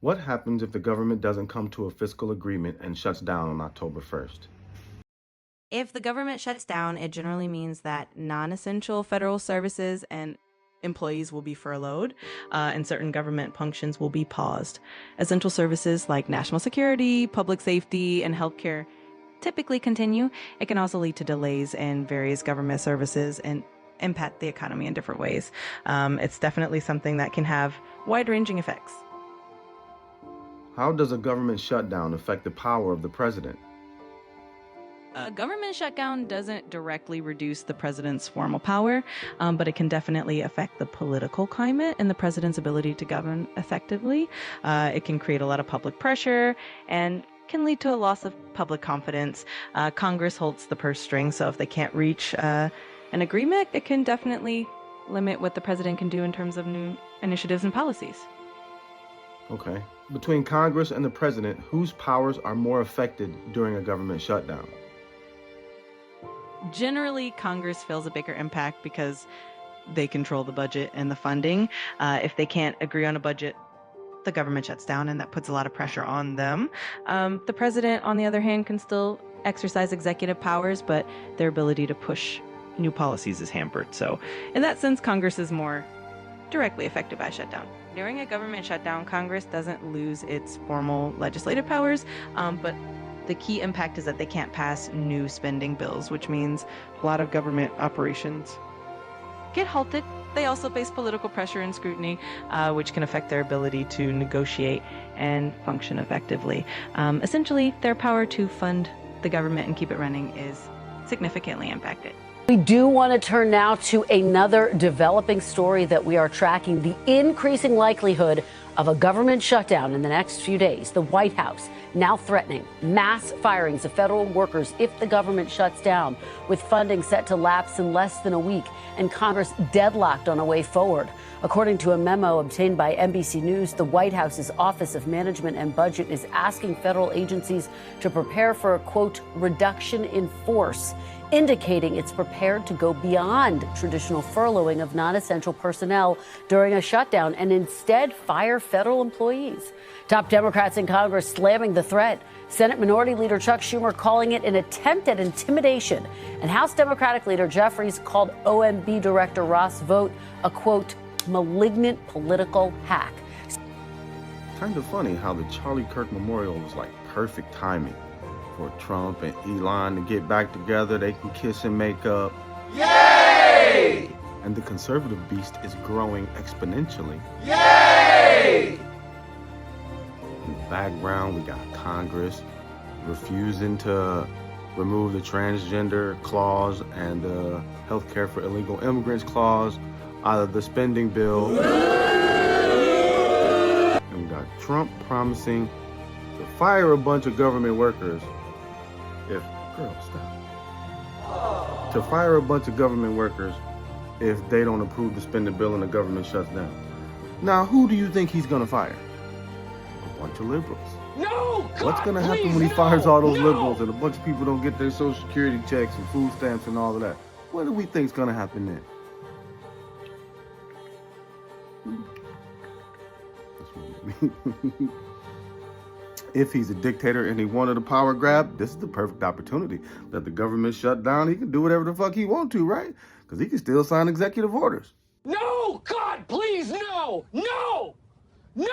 What happens if the government doesn't come to a fiscal agreement and shuts down on October 1st? If the government shuts down, it generally means that non-essential federal services and employees will be furloughed, and certain government functions will be paused. Essential services like national security, public safety, and healthcare typically continue. It can also lead to delays in various government services and impact the economy in different ways. It's definitely something that can have wide-ranging effects. How does a government shutdown affect the power of the president? A government shutdown doesn't directly reduce the president's formal power, but it can definitely affect the political climate and the president's ability to govern effectively. It can create a lot of public pressure and can lead to a loss of public confidence. Congress holds the purse strings, so if they can't reach an agreement, it can definitely limit what the president can do in terms of new initiatives and policies. Okay. Between Congress and the president, whose powers are more affected during a government shutdown? Generally, Congress feels a bigger impact because they control the budget and the funding. If they can't agree on a budget, the government shuts down, and that puts a lot of pressure on them. The president, on the other hand, can still exercise executive powers, but their ability to push new policies is hampered. So, in that sense, Congress is more directly affected by a shutdown. During a government shutdown, Congress doesn't lose its formal legislative powers, but the key impact is that they can't pass new spending bills, which means a lot of government operations get halted. They also face political pressure and scrutiny, which can affect their ability to negotiate and function effectively. Essentially, their power to fund the government and keep it running is significantly impacted. We do want to turn now to another developing story that we are tracking: the increasing likelihood of a government shutdown in the next few days. The White House now threatening mass firings of federal workers if the government shuts down, with funding set to lapse in less than a week and Congress deadlocked on a way forward. According to a memo obtained by NBC News, the White House's Office of Management and Budget is asking federal agencies to prepare for a, quote, reduction in force, indicating it's prepared to go beyond traditional furloughing of non-essential personnel during a shutdown and instead fire federal employees. Top Democrats in Congress slamming the threat. Senate Minority Leader Chuck Schumer calling it an attempt at intimidation. And House Democratic Leader Jeffries called OMB Director Ross Vogt a, quote, malignant political hack. Kind of funny how the Charlie Kirk Memorial was like perfect timing for Trump and Elon to get back together. They can kiss and make up. Yay! And the conservative beast is growing exponentially. Yay! In the background, we got Congress refusing to remove the transgender clause and the healthcare for illegal immigrants clause out of the spending bill. And we got Trump promising to fire a bunch of government workers to fire a bunch of government workers if they don't approve the spending bill and the government shuts down. Now, who do you think he's gonna fire? A bunch of liberals. No! God, What's gonna happen please, when he no, fires all those no. liberals and a bunch of people don't get their social security checks and food stamps and all of that? What do we think's gonna happen then? If he's a dictator and he wanted a power grab, this is the perfect opportunity. That the government shut down, he can do whatever the fuck he want to, right? Because he can still sign executive orders. No! God, please, no! No! No!